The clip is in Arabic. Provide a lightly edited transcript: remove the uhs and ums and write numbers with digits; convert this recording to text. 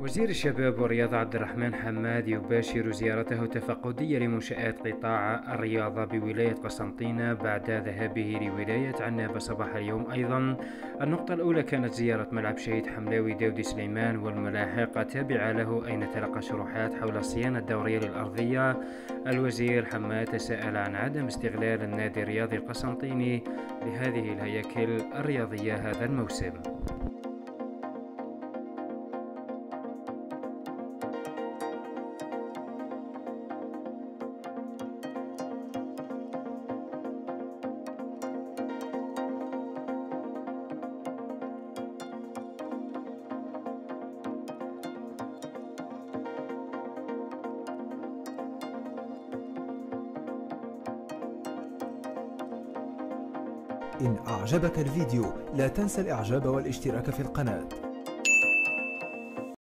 وزير الشباب والرياضة عبد الرحمن حماد يباشر زيارته التفقدية لمنشآت قطاع الرياضة بولاية قسنطينة بعد ذهابه لولاية عنابة صباح اليوم. أيضا النقطة الأولى كانت زيارة ملعب شهيد حملاوي داودي سليمان، والملاحق تابعة له أين تلقى شروحات حول الصيانة الدورية للأرضية. الوزير حماد تساءل عن عدم استغلال النادي الرياضي القسنطيني لهذه الهياكل الرياضية هذا الموسم. إن أعجبك الفيديو لا تنسى الإعجاب والاشتراك في القناة.